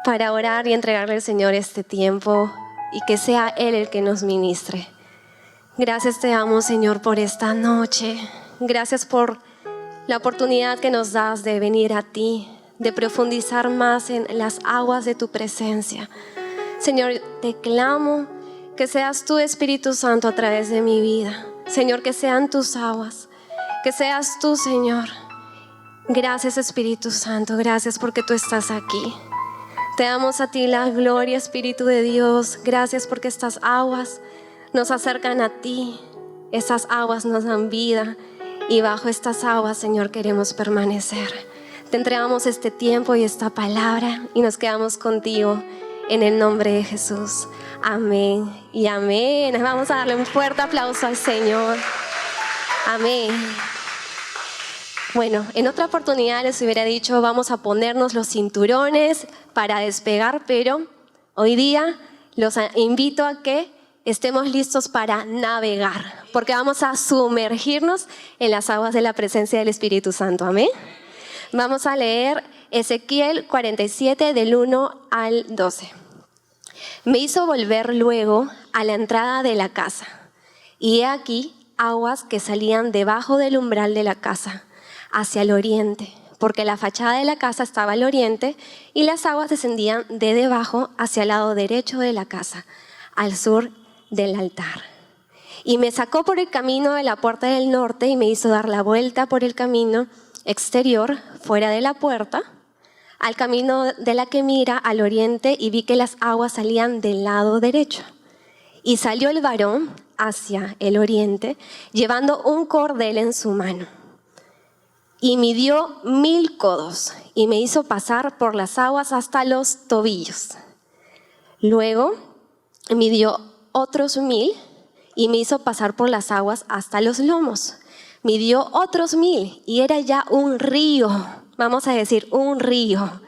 para orar y entregarle al Señor este tiempo y que sea Él el que nos ministre. Gracias te damos, Señor, por esta noche. Gracias por la oportunidad que nos das de venir a ti, de profundizar más en las aguas de tu presencia. Señor, te clamo que seas tú, Espíritu Santo, a través de mi vida. Señor, que sean tus aguas, que seas tú, Señor. Gracias, Espíritu Santo, gracias porque tú estás aquí. Te damos a ti la gloria, Espíritu de Dios. Gracias porque estas aguas nos acercan a ti. Estas aguas nos dan vida y bajo estas aguas, Señor, queremos permanecer. Te entregamos este tiempo y esta palabra y nos quedamos contigo en el nombre de Jesús. Amén y amén. Vamos a darle un fuerte aplauso al Señor. Amén. Bueno, en otra oportunidad les hubiera dicho vamos a ponernos los cinturones para despegar, pero hoy día los invito a que estemos listos para navegar, porque vamos a sumergirnos en las aguas de la presencia del Espíritu Santo. Amén. Vamos a leer Ezequiel 47 del 1 al 12. Me hizo volver luego a la entrada de la casa, y he aquí aguas que salían debajo del umbral de la casa, hacia el oriente, porque la fachada de la casa estaba al oriente y las aguas descendían de debajo hacia el lado derecho de la casa, al sur del altar. Y me sacó por el camino de la puerta del norte y me hizo dar la vuelta por el camino exterior, fuera de la puerta, al camino de la que mira al oriente, y vi que las aguas salían del lado derecho. Y salió el varón hacia el oriente, llevando un cordel en su mano. Y midió 1000 codos y me hizo pasar por las aguas hasta los tobillos. Luego midió otros 1000 y me hizo pasar por las aguas hasta los lomos. Midió otros 1000 y era ya un río, vamos a decir un río,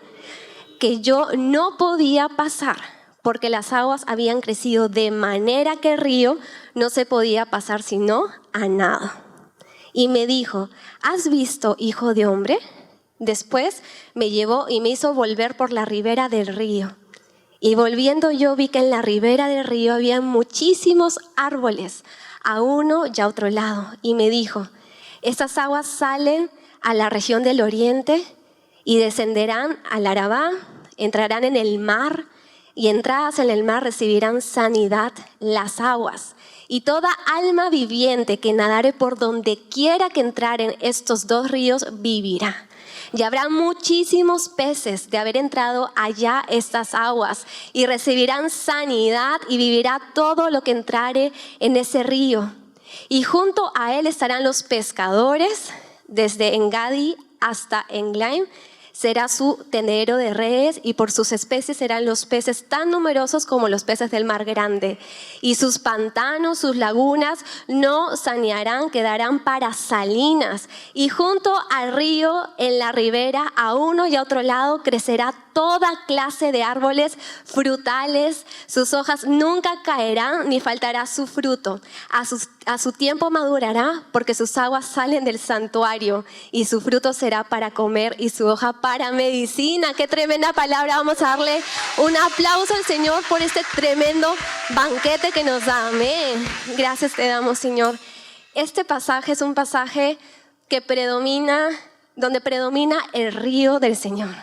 que yo no podía pasar porque las aguas habían crecido de manera que el río no se podía pasar sino a nado. Y me dijo, ¿has visto, hijo de hombre? Después me llevó y me hizo volver por la ribera del río. Y volviendo yo vi que en la ribera del río había muchísimos árboles, a uno y a otro lado. Y me dijo, estas aguas salen a la región del oriente y descenderán al Arabá, entrarán en el mar, y entradas en el mar recibirán sanidad las aguas. Y toda alma viviente que nadare por donde quiera que entraren estos dos ríos vivirá. Y habrá muchísimos peces de haber entrado allá estas aguas, y recibirán sanidad y vivirá todo lo que entrare en ese río. Y junto a él estarán los pescadores, desde Engadi hasta Englaim. Será su tendedero de redes, y por sus especies serán los peces tan numerosos como los peces del mar grande. Y sus pantanos, sus lagunas no sanearán, quedarán para salinas. Y junto al río, en la ribera, a uno y a otro lado, crecerá toda clase de árboles frutales. Sus hojas nunca caerán, ni faltará su fruto. A su tiempo madurará, porque sus aguas salen del santuario, y su fruto será para comer y su hoja para medicina. ¡Qué tremenda palabra! Vamos a darle un aplauso al Señor por este tremendo banquete que nos da. Amén. Gracias te damos, Señor. Este pasaje es un pasaje que donde predomina el río del Señor.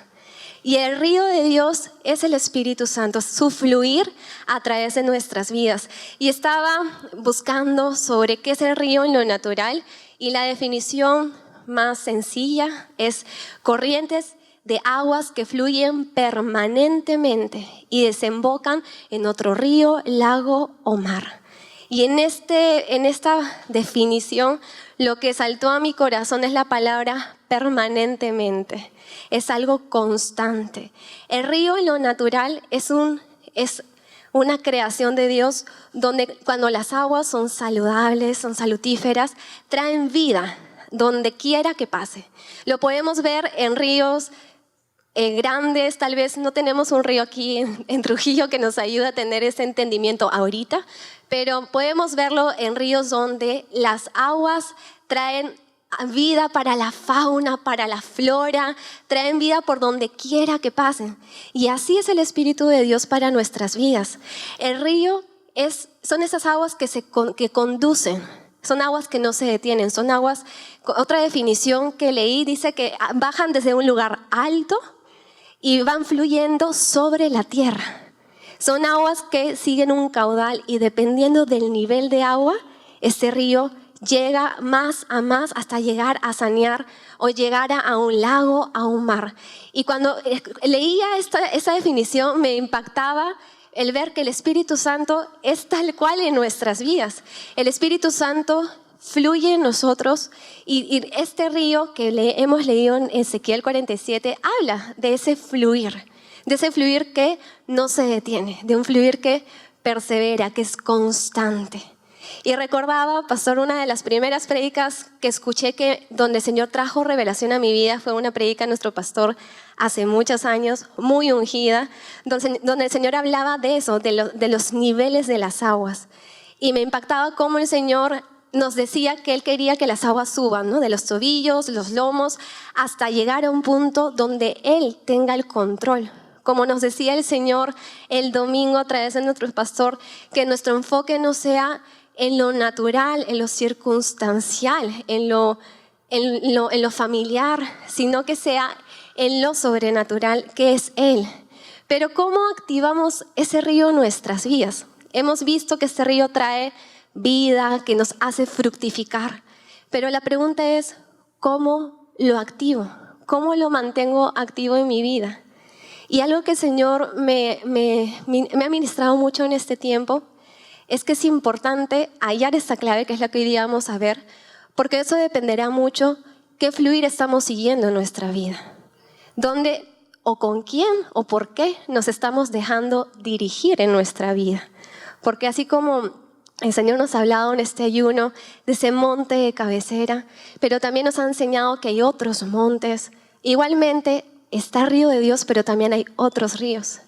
Y el río de Dios es el Espíritu Santo, su fluir a través de nuestras vidas. Y estaba buscando sobre qué es el río en lo natural, y la definición más sencilla es corrientes de aguas que fluyen permanentemente y desembocan en otro río, lago o mar. Y en esta definición, lo que saltó a mi corazón es la palabra permanentemente. Es algo constante. El río en lo natural es una creación de Dios, donde cuando las aguas son saludables, son salutíferas, traen vida donde quiera que pase. Lo podemos ver en ríos grandes. Tal vez no tenemos un río aquí en Trujillo que nos ayude a tener ese entendimiento ahorita, pero podemos verlo en ríos donde las aguas traen vida para la fauna, para la flora, traen vida por donde quiera que pasen. Y así es el Espíritu de Dios para nuestras vidas. El río son esas aguas que conducen, son aguas que no se detienen, son aguas, otra definición que leí dice que bajan desde un lugar alto y van fluyendo sobre la tierra. Son aguas que siguen un caudal y dependiendo del nivel de agua, este río llega más hasta llegar a sanear o llegar a un lago, a un mar. Y cuando leía esa definición me impactaba el ver que el Espíritu Santo es tal cual en nuestras vidas. El Espíritu Santo fluye en nosotros y este río que hemos leído en Ezequiel 47 habla de ese fluir que no se detiene, de un fluir que persevera, que es constante. Y recordaba, pastor, una de las primeras prédicas que escuché donde el Señor trajo revelación a mi vida fue una prédica de nuestro pastor hace muchos años, muy ungida, donde el Señor hablaba de eso, de los niveles de las aguas. Y me impactaba cómo el Señor nos decía que Él quería que las aguas suban, ¿no? De los tobillos, los lomos, hasta llegar a un punto donde Él tenga el control. Como nos decía el Señor el domingo a través de nuestro pastor, que nuestro enfoque no sea en lo natural, en lo circunstancial, en lo familiar, sino que sea en lo sobrenatural, que es Él. Pero ¿cómo activamos ese río en nuestras vidas? Hemos visto que este río trae vida, que nos hace fructificar. Pero la pregunta es, ¿cómo lo activo? ¿Cómo lo mantengo activo en mi vida? Y algo que el Señor me ha ministrado mucho en este tiempo es que es importante hallar esta clave, que es la que hoy día vamos a ver, porque eso dependerá mucho qué fluir estamos siguiendo en nuestra vida. ¿Dónde o con quién o por qué nos estamos dejando dirigir en nuestra vida? Porque así como el Señor nos ha hablado en este ayuno de ese monte de cabecera, pero también nos ha enseñado que hay otros montes. Igualmente está el río de Dios, pero también hay otros ríos.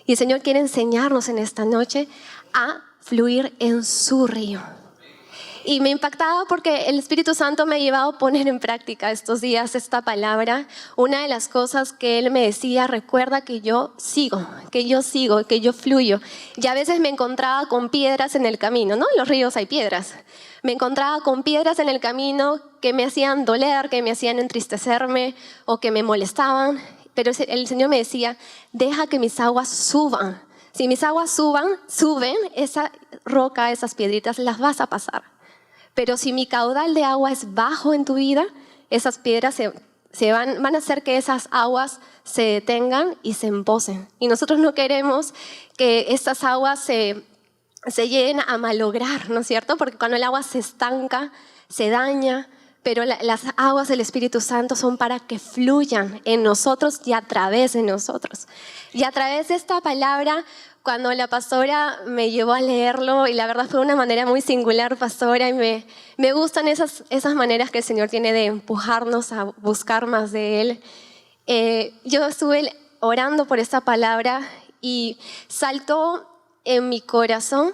Y el Señor quiere enseñarnos en esta noche a fluir en su río. Y me impactaba porque el Espíritu Santo me ha llevado a poner en práctica estos días esta palabra. Una de las cosas que Él me decía, recuerda que yo sigo, que yo fluyo. Y a veces me encontraba con piedras en el camino, ¿no? En los ríos hay piedras. Me encontraba con piedras en el camino que me hacían doler, que me hacían entristecerme o que me molestaban. Pero el Señor me decía, deja que mis aguas suban. Si mis aguas suben, esa roca, esas piedritas, las vas a pasar. Pero si mi caudal de agua es bajo en tu vida, esas piedras van a hacer que esas aguas se detengan y se emposen. Y nosotros no queremos que estas aguas se lleguen a malograr, ¿no es cierto? Porque cuando el agua se estanca, se daña. Pero las aguas del Espíritu Santo son para que fluyan en nosotros y a través de nosotros. Y a través de esta palabra, cuando la pastora me llevó a leerlo, y la verdad fue una manera muy singular, pastora, y me gustan esas maneras que el Señor tiene de empujarnos a buscar más de Él. Yo estuve orando por esta palabra y saltó en mi corazón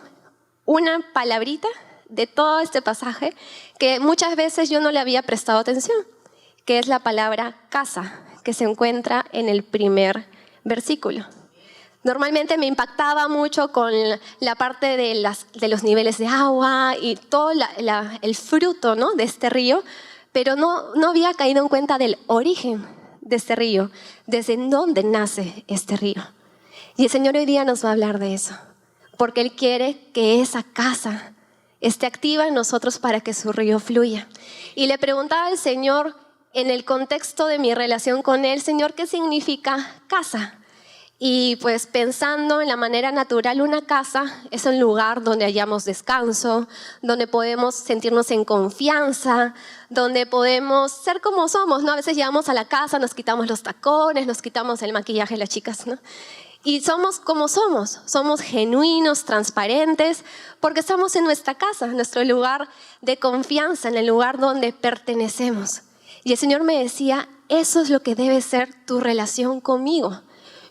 una palabrita de todo este pasaje que muchas veces yo no le había prestado atención, que es la palabra casa, que se encuentra en el primer versículo. Normalmente me impactaba mucho con la parte de los niveles de agua y todo el fruto, ¿no? De este río, pero no había caído en cuenta del origen de este río, desde dónde nace este río. Y el Señor hoy día nos va a hablar de eso, porque Él quiere que esa casa esté activa en nosotros para que su río fluya. Y le preguntaba al Señor, en el contexto de mi relación con Él, Señor, ¿qué significa casa? Y pues pensando en la manera natural, una casa es un lugar donde hallamos descanso, donde podemos sentirnos en confianza, donde podemos ser como somos, ¿no? A veces llegamos a la casa, nos quitamos los tacones, nos quitamos el maquillaje de las chicas, ¿no? Y somos como somos genuinos, transparentes, porque estamos en nuestra casa, en nuestro lugar de confianza, en el lugar donde pertenecemos. Y el Señor me decía, eso es lo que debe ser tu relación conmigo.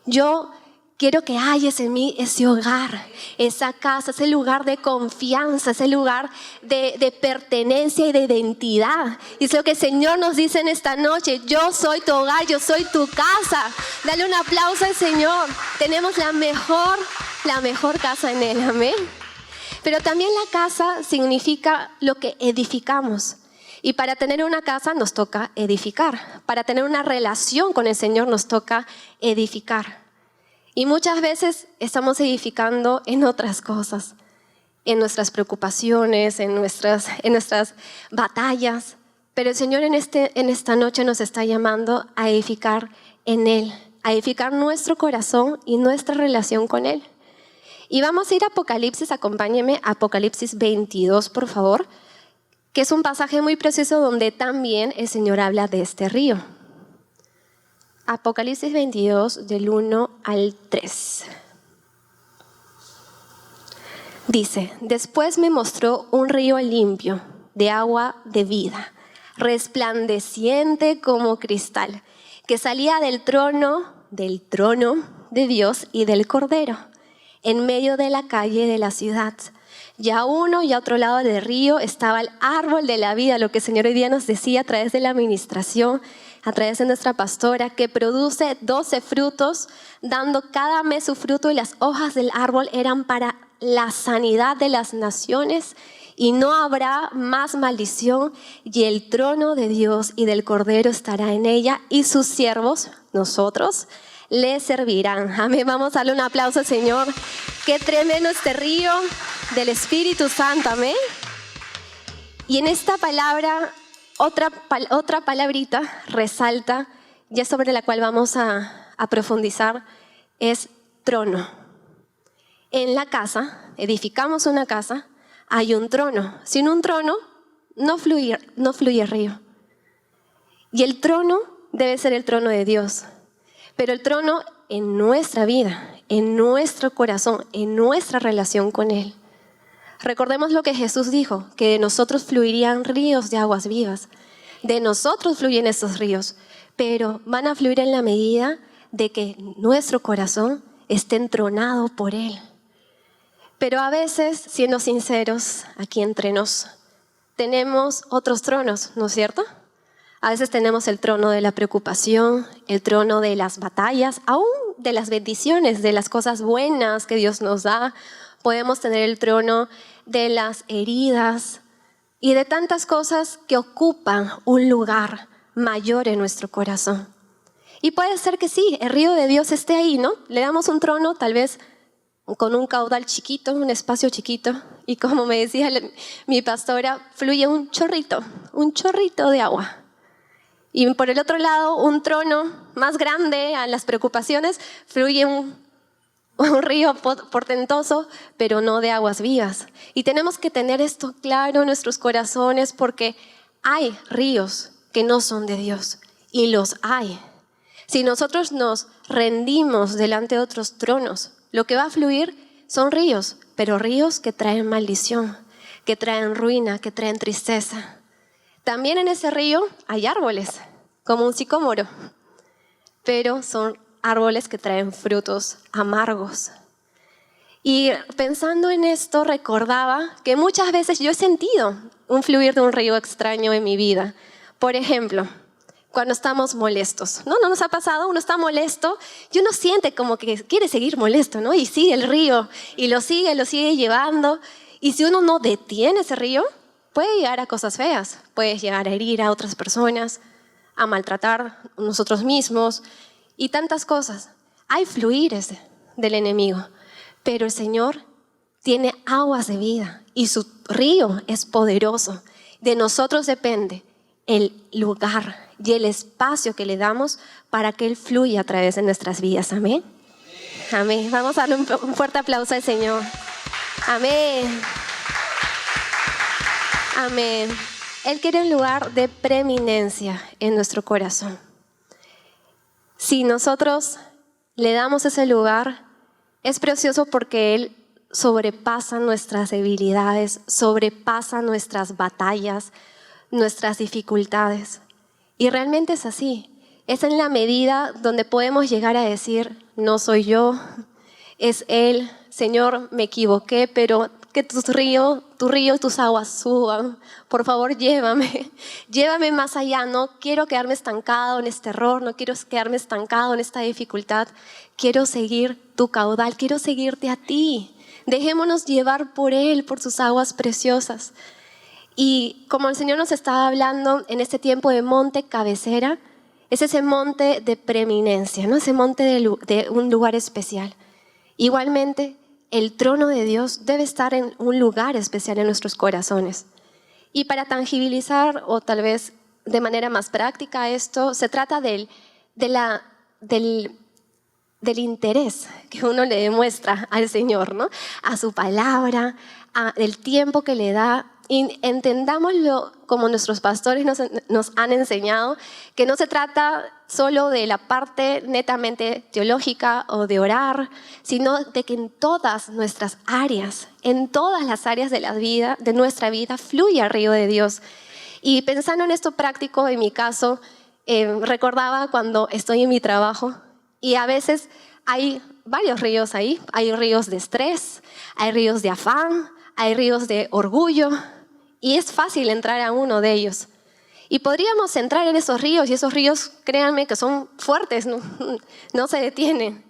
Yo quiero que hayas en mí ese hogar, esa casa, ese lugar de confianza, ese lugar de pertenencia y de identidad. Y es lo que el Señor nos dice en esta noche: yo soy tu hogar, yo soy tu casa. Dale un aplauso al Señor. Tenemos la mejor casa en Él, amén. Pero también la casa significa lo que edificamos. Y para tener una casa nos toca edificar. Para tener una relación con el Señor nos toca edificar. Y muchas veces estamos edificando en otras cosas, en nuestras preocupaciones, en nuestras batallas. Pero el Señor en esta noche nos está llamando a edificar en Él, a edificar nuestro corazón y nuestra relación con Él. Y vamos a ir a Apocalipsis, acompáñenme a Apocalipsis 22, por favor, que es un pasaje muy precioso donde también el Señor habla de este río. Apocalipsis 22, del 1 al 3. Dice: después me mostró un río limpio de agua de vida, resplandeciente como cristal, que salía del trono de Dios y del Cordero, en medio de la calle de la ciudad. Y a uno y a otro lado del río estaba el árbol de la vida, lo que el Señor hoy día nos decía a través de la administración, a través de nuestra pastora, que produce 12 frutos, dando cada mes su fruto, y las hojas del árbol eran para la sanidad de las naciones, y no habrá más maldición, y el trono de Dios y del Cordero estará en ella, y sus siervos, nosotros, le servirán. Amén. Vamos a darle un aplauso al Señor. Qué tremendo este río del Espíritu Santo. Amén. Y en esta palabra, otra palabrita resalta, ya sobre la cual vamos a profundizar, es trono. En la casa, edificamos una casa, hay un trono. Sin un trono no fluye el río. Y el trono debe ser el trono de Dios. Pero el trono en nuestra vida, en nuestro corazón, en nuestra relación con Él. Recordemos lo que Jesús dijo, que de nosotros fluirían ríos de aguas vivas. De nosotros fluyen esos ríos, pero van a fluir en la medida de que nuestro corazón esté entronado por Él. Pero a veces, siendo sinceros, aquí entre nos, tenemos otros tronos, ¿no es cierto? A veces tenemos el trono de la preocupación, el trono de las batallas, aún de las bendiciones, de las cosas buenas que Dios nos da. Podemos tener el trono de las heridas y de tantas cosas que ocupan un lugar mayor en nuestro corazón. Y puede ser que sí, el río de Dios esté ahí, ¿no? Le damos un trono tal vez con un caudal chiquito, un espacio chiquito, y como me decía mi pastora, fluye un chorrito de agua. Y por el otro lado, un trono más grande a las preocupaciones, fluye un río portentoso, pero no de aguas vivas. Y tenemos que tener esto claro en nuestros corazones, porque hay ríos que no son de Dios, y los hay. Si nosotros nos rendimos delante de otros tronos, lo que va a fluir son ríos, pero ríos que traen maldición, que traen ruina, que traen tristeza. También en ese río hay árboles, como un sicómoro, pero son árboles que traen frutos amargos. Y pensando en esto, recordaba que muchas veces yo he sentido un fluir de un río extraño en mi vida. Por ejemplo, cuando estamos molestos, ¿no? ¿No nos ha pasado? Uno está molesto y uno siente como que quiere seguir molesto, ¿no? Y sigue el río, y lo sigue llevando. Y si uno no detiene ese río, puede llegar a cosas feas, puede llegar a herir a otras personas, a maltratar a nosotros mismos y tantas cosas. Hay fluires del enemigo, pero el Señor tiene aguas de vida y su río es poderoso. De nosotros depende el lugar y el espacio que le damos para que Él fluya a través de nuestras vidas. Amén. Amén. Vamos a darle un fuerte aplauso al Señor. Amén. Amén. Él quiere un lugar de preeminencia en nuestro corazón. Si nosotros le damos ese lugar, es precioso porque Él sobrepasa nuestras debilidades, sobrepasa nuestras batallas, nuestras dificultades. Y realmente es así. Es en la medida donde podemos llegar a decir, no soy yo, es Él. Señor, me equivoqué, pero que tu río, tus aguas suban. Por favor, llévame. Llévame más allá. No quiero quedarme estancado en este error, no quiero quedarme estancado en esta dificultad. Quiero seguir tu caudal, quiero seguirte a ti. Dejémonos llevar por Él, por sus aguas preciosas. Y como el Señor nos estaba hablando en este tiempo de monte cabecera, es ese monte de preeminencia, ¿no? Ese monte de un lugar especial. Igualmente, el trono de Dios debe estar en un lugar especial en nuestros corazones. Y para tangibilizar, o tal vez de manera más práctica esto, se trata del interés que uno le demuestra al Señor, ¿no? A su palabra, el tiempo que le da. Y entendámoslo como nuestros pastores nos han enseñado, que no se trata solo de la parte netamente teológica o de orar, sino de que en todas nuestras áreas, en todas las áreas de la vida, de nuestra vida, fluya el río de Dios. Y pensando en esto práctico, en mi caso, recordaba cuando estoy en mi trabajo y a veces hay varios ríos ahí. Hay ríos de estrés, hay ríos de afán, hay ríos de orgullo. Y es fácil entrar a uno de ellos. Y podríamos entrar en esos ríos, y esos ríos, créanme, que son fuertes, no se detienen.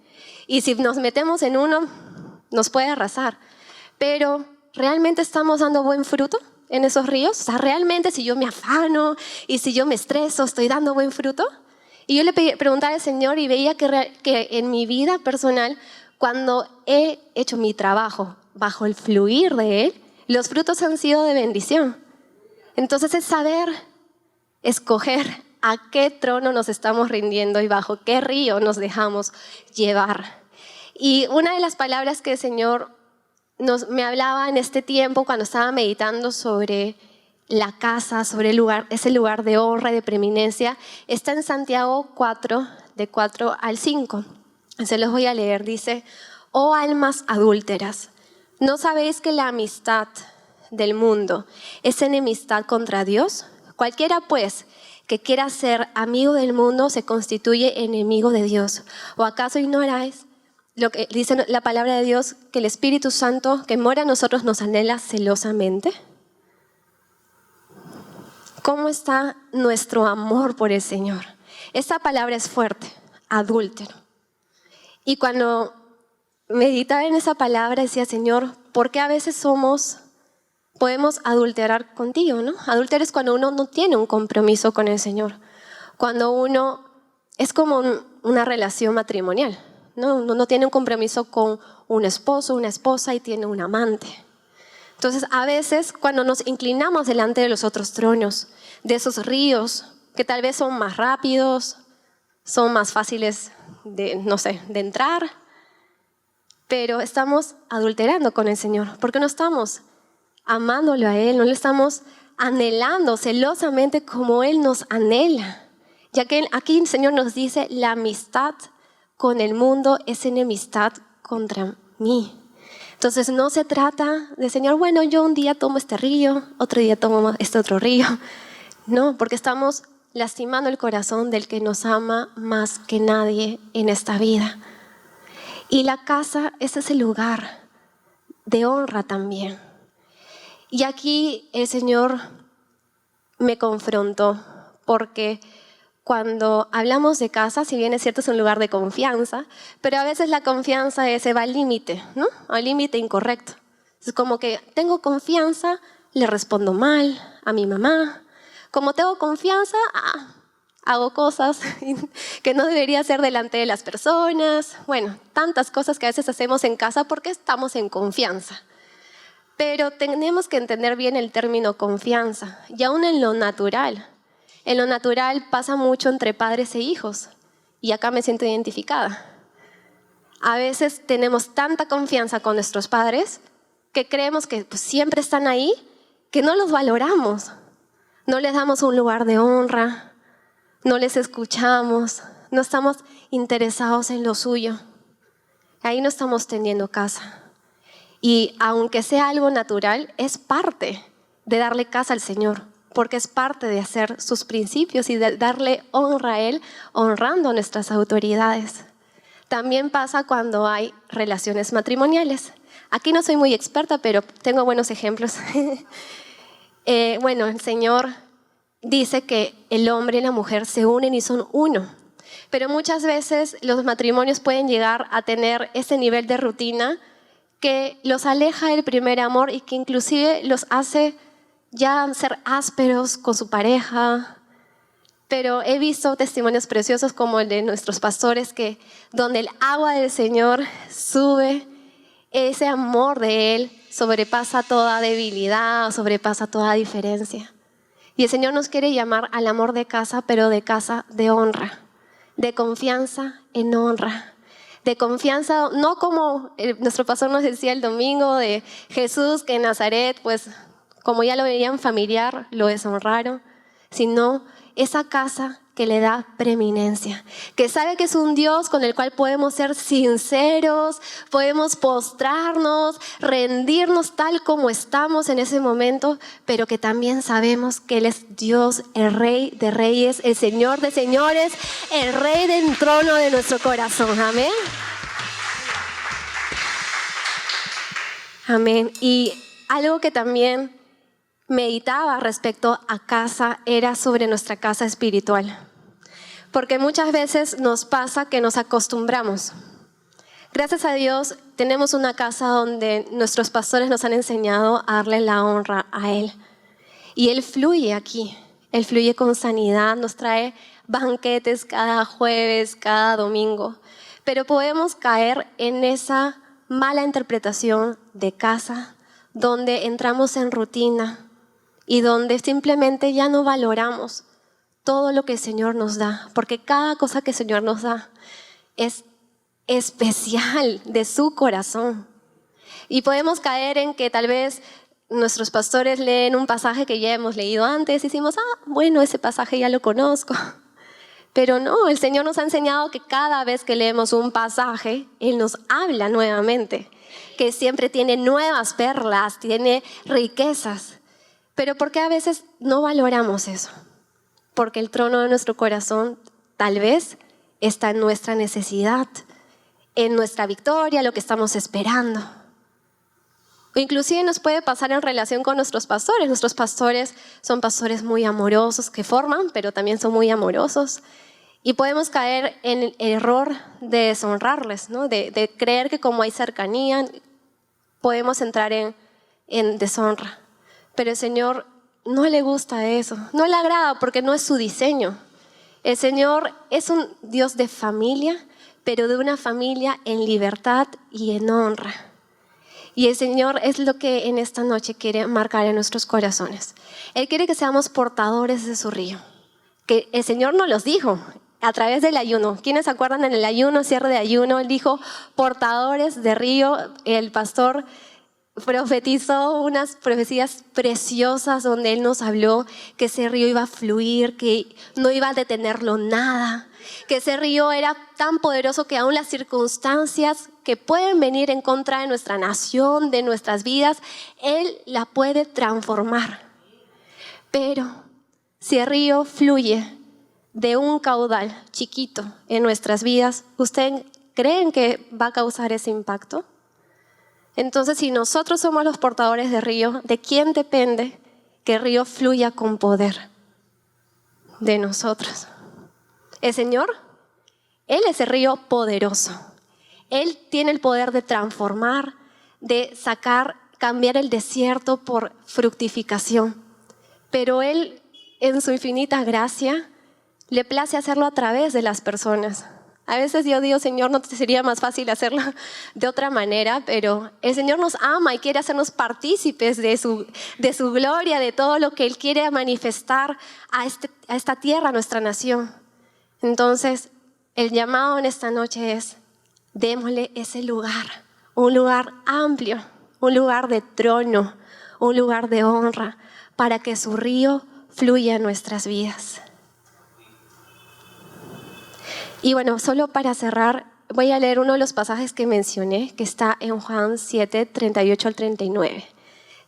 Y si nos metemos en uno, nos puede arrasar. Pero, ¿realmente estamos dando buen fruto en esos ríos? O sea, ¿realmente si yo me afano y si yo me estreso, estoy dando buen fruto? Y yo le preguntaba al Señor y veía que en mi vida personal, cuando he hecho mi trabajo bajo el fluir de Él, los frutos han sido de bendición. Entonces es saber escoger a qué trono nos estamos rindiendo y bajo qué río nos dejamos llevar. Y una de las palabras que el Señor me hablaba en este tiempo cuando estaba meditando sobre la casa, sobre ese lugar de honra y de preeminencia, está en Santiago 4, de 4 al 5. Se los voy a leer. Dice: «Oh almas adúlteras, ¿no sabéis que la amistad del mundo es enemistad contra Dios? Cualquiera, pues, que quiera ser amigo del mundo se constituye enemigo de Dios. ¿O acaso ignoráis lo que dice la palabra de Dios, que el Espíritu Santo que mora en nosotros nos anhela celosamente?» ¿Cómo está nuestro amor por el Señor? Esta palabra es fuerte, adúltero. Y cuando meditaba en esa palabra decía: Señor, ¿por qué a veces podemos adulterar contigo, ¿no? Adúltero es cuando uno no tiene un compromiso con el Señor. Cuando uno es como una relación matrimonial, ¿no? Uno no tiene un compromiso con un esposo, una esposa y tiene un amante. Entonces, a veces cuando nos inclinamos delante de los otros tronos, de esos ríos que tal vez son más rápidos, son más fáciles de entrar, pero estamos adulterando con el Señor, porque no estamos amándolo a Él, no le estamos anhelando celosamente como Él nos anhela. Ya que aquí el Señor nos dice: la amistad con el mundo es enemistad contra mí. Entonces no se trata de: Señor, bueno, yo un día tomo este río, otro día tomo este otro río. No, porque estamos lastimando el corazón del que nos ama más que nadie en esta vida. Y la casa es ese lugar de honra también. Y aquí el Señor me confrontó, porque cuando hablamos de casa, si bien es cierto es un lugar de confianza, pero a veces la confianza se va al límite, ¿no? Al límite incorrecto. Es como que tengo confianza, le respondo mal a mi mamá. Como tengo confianza, hago cosas que no debería hacer delante de las personas. Bueno, tantas cosas que a veces hacemos en casa porque estamos en confianza. Pero tenemos que entender bien el término confianza, y aún en lo natural. En lo natural pasa mucho entre padres e hijos, y acá me siento identificada. A veces tenemos tanta confianza con nuestros padres que creemos que siempre están ahí, que no los valoramos. No les damos un lugar de honra, no les escuchamos, no estamos interesados en lo suyo. Ahí no estamos teniendo casa. Y aunque sea algo natural, es parte de darle casa al Señor, porque es parte de hacer sus principios y de darle honra a Él, honrando a nuestras autoridades. También pasa cuando hay relaciones matrimoniales. Aquí no soy muy experta, pero tengo buenos ejemplos. Bueno, el Señor dice que el hombre y la mujer se unen y son uno. Pero muchas veces los matrimonios pueden llegar a tener ese nivel de rutina que los aleja del primer amor y que inclusive los hace ya ser ásperos con su pareja. Pero he visto testimonios preciosos como el de nuestros pastores, que donde el agua del Señor sube, ese amor de Él sobrepasa toda debilidad, sobrepasa toda diferencia. Y el Señor nos quiere llamar al amor de casa, pero de casa de honra, de confianza en honra, de confianza, no como nuestro pastor nos decía el domingo de Jesús, que en Nazaret, pues como ya lo veían familiar, lo deshonraron, sino esa casa que le da preeminencia, que sabe que es un Dios con el cual podemos ser sinceros, podemos postrarnos, rendirnos tal como estamos en ese momento, pero que también sabemos que Él es Dios, el Rey de Reyes, el Señor de Señores, el Rey del trono de nuestro corazón. Amén. Amén. Y algo que también meditaba respecto a casa era sobre nuestra casa espiritual. Porque muchas veces nos pasa que nos acostumbramos. Gracias a Dios tenemos una casa donde nuestros pastores nos han enseñado a darle la honra a Él. Y Él fluye aquí, Él fluye con sanidad, nos trae banquetes cada jueves, cada domingo. Pero podemos caer en esa mala interpretación de casa, donde entramos en rutina y donde simplemente ya no valoramos todo lo que el Señor nos da, porque cada cosa que el Señor nos da es especial de su corazón. Y podemos caer en que tal vez nuestros pastores leen un pasaje que ya hemos leído antes y decimos, bueno, ese pasaje ya lo conozco. Pero no, el Señor nos ha enseñado que cada vez que leemos un pasaje, Él nos habla nuevamente, que siempre tiene nuevas perlas, tiene riquezas. Pero ¿por qué a veces no valoramos eso? Porque el trono de nuestro corazón tal vez está en nuestra necesidad, en nuestra victoria, lo que estamos esperando. O inclusive nos puede pasar en relación con nuestros pastores. Nuestros pastores son pastores muy amorosos que forman, pero también son muy amorosos. Y podemos caer en el error de deshonrarles, ¿no? De creer que como hay cercanía, podemos entrar en deshonra. Pero el Señor no le gusta eso, no le agrada porque no es su diseño. El Señor es un Dios de familia, pero de una familia en libertad y en honra. Y el Señor es lo que en esta noche quiere marcar en nuestros corazones. Él quiere que seamos portadores de su río. Que el Señor nos los dijo a través del ayuno. ¿Quiénes se acuerdan en el ayuno, cierre de ayuno? Él dijo, portadores de río. El pastor profetizó unas profecías preciosas donde Él nos habló que ese río iba a fluir, que no iba a detenerlo nada, que ese río era tan poderoso que aún las circunstancias que pueden venir en contra de nuestra nación, de nuestras vidas, Él la puede transformar. Pero si el río fluye de un caudal chiquito en nuestras vidas, ¿ustedes creen que va a causar ese impacto? Entonces, si nosotros somos los portadores de río, ¿de quién depende que el río fluya con poder? De nosotros. El Señor, Él es el río poderoso. Él tiene el poder de transformar, de cambiar el desierto por fructificación. Pero Él, en su infinita gracia, le place hacerlo a través de las personas. A veces yo digo, Señor, ¿no te sería más fácil hacerlo de otra manera? Pero el Señor nos ama y quiere hacernos partícipes de su gloria, de todo lo que Él quiere manifestar a esta tierra, a nuestra nación. Entonces, el llamado en esta noche es, démosle ese lugar, un lugar amplio, un lugar de trono, un lugar de honra, para que su río fluya en nuestras vidas. Y bueno, solo para cerrar, voy a leer uno de los pasajes que mencioné, que está en Juan 7, 38 al 39.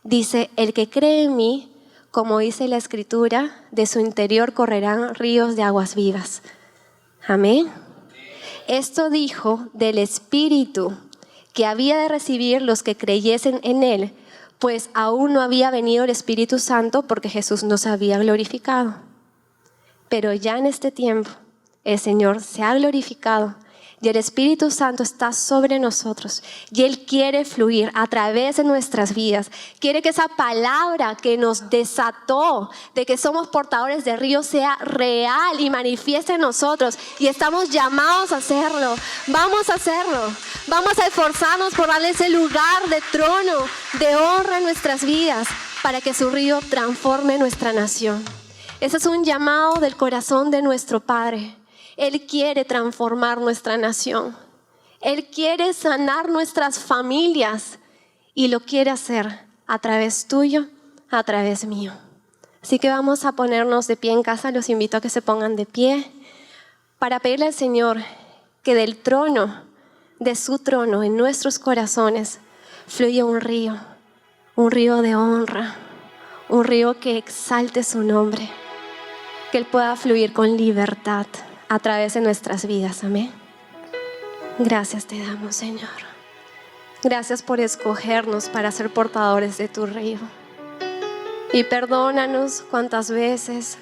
Dice, el que cree en mí, como dice la Escritura, de su interior correrán ríos de aguas vivas. Amén. Esto dijo del Espíritu que había de recibir los que creyesen en Él, pues aún no había venido el Espíritu Santo porque Jesús no se había glorificado. Pero ya en este tiempo el Señor se ha glorificado y el Espíritu Santo está sobre nosotros y Él quiere fluir a través de nuestras vidas. Quiere que esa palabra que nos desató de que somos portadores de ríos sea real y manifieste en nosotros, y estamos llamados a hacerlo. Vamos a hacerlo. Vamos a esforzarnos por darle ese lugar de trono, de honra en nuestras vidas, para que su río transforme nuestra nación. Ese es un llamado del corazón de nuestro Padre. Él quiere transformar nuestra nación. Él quiere sanar nuestras familias y lo quiere hacer a través tuyo, a través mío. Así que vamos a ponernos de pie en casa. Los invito a que se pongan de pie para pedirle al Señor que del trono, de su trono en nuestros corazones, fluya un río de honra, un río que exalte su nombre, que Él pueda fluir con libertad a través de nuestras vidas. Amén. Gracias te damos, Señor. Gracias por escogernos para ser portadores de tu río. Y perdónanos cuantas veces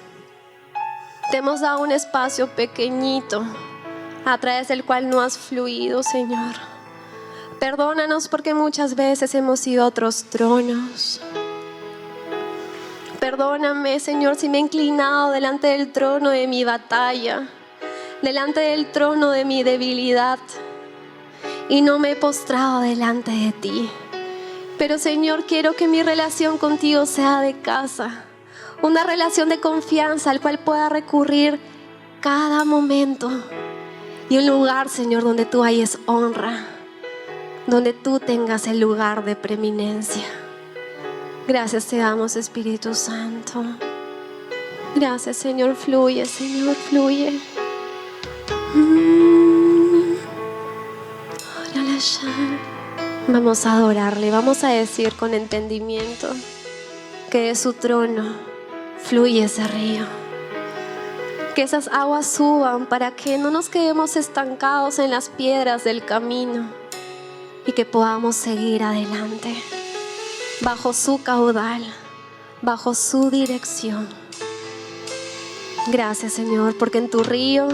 te hemos dado un espacio pequeñito a través del cual no has fluido, Señor. Perdónanos porque muchas veces hemos ido a otros tronos. Perdóname, Señor, si me he inclinado delante del trono de mi batalla, delante del trono de mi debilidad, y no me he postrado delante de ti. Pero, Señor, quiero que mi relación contigo sea de casa, una relación de confianza al cual pueda recurrir cada momento, y un lugar, Señor, donde tú hayas honra, donde tú tengas el lugar de preeminencia. Gracias te damos, Espíritu Santo. Gracias, Señor. Fluye, Señor, fluye. Vamos a adorarle, vamos a decir con entendimiento que de su trono fluye ese río. Que esas aguas suban para que no nos quedemos estancados en las piedras del camino y que podamos seguir adelante bajo su caudal, bajo su dirección. Gracias, Señor, porque en tu río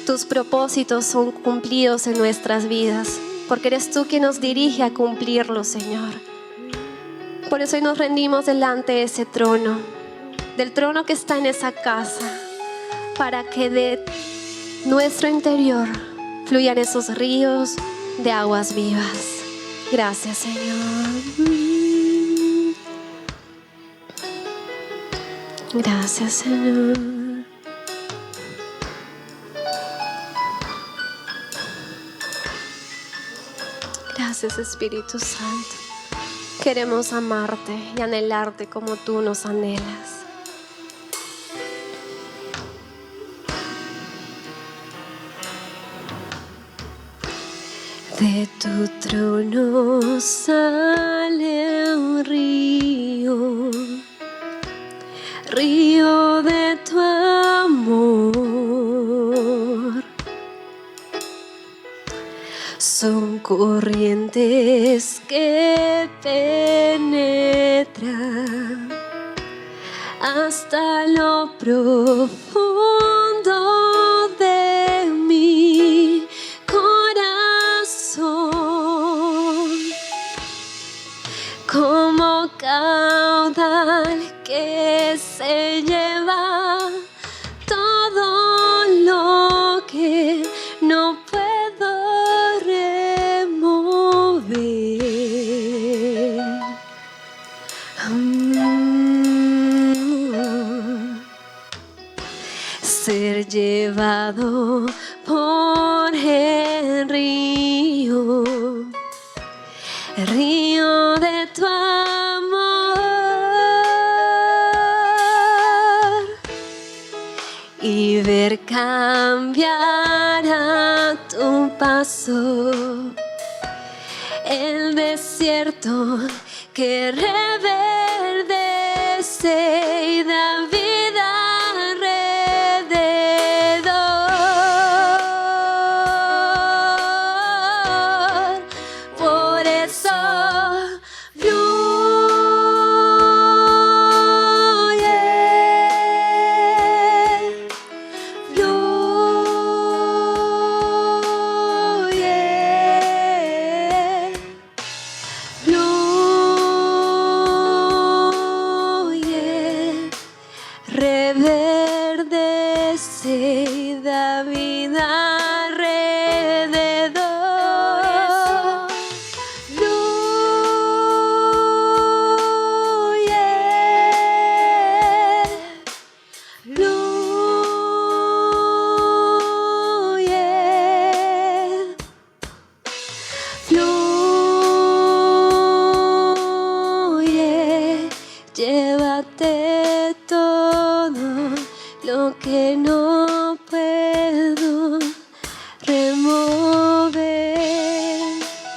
tus propósitos son cumplidos en nuestras vidas, porque eres tú quien nos dirige a cumplirlos, Señor. Por eso hoy nos rendimos delante de ese trono, del trono que está en esa casa, para que de nuestro interior fluyan esos ríos de aguas vivas. Gracias, Señor. Gracias, Señor. Gracias, Espíritu Santo. Queremos amarte y anhelarte como tú nos anhelas. De tu trono sale un río, río de tu amor. Son corrientes que penetran hasta lo profundo de mi corazón, como caudal que se lleva todo lo que no puedo remover. Ser llevado por el río, río de tu amor, y ver cambiar a tu paso el desierto que reverdece y da vida alrededor.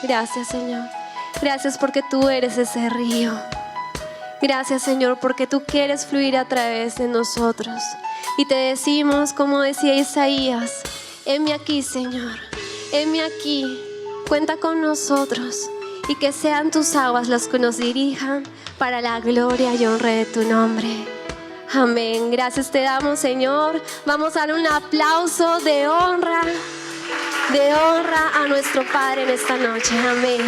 Gracias, Señor. Gracias porque tú eres ese río. Gracias, Señor, porque tú quieres fluir a través de nosotros. Y te decimos, como decía Isaías, heme aquí, Señor, heme aquí, cuenta con nosotros y que sean tus aguas las que nos dirijan para la gloria y honra de tu nombre. Amén. Gracias te damos, Señor. Vamos a dar un aplauso de honra a nuestro Padre en esta noche. Amén.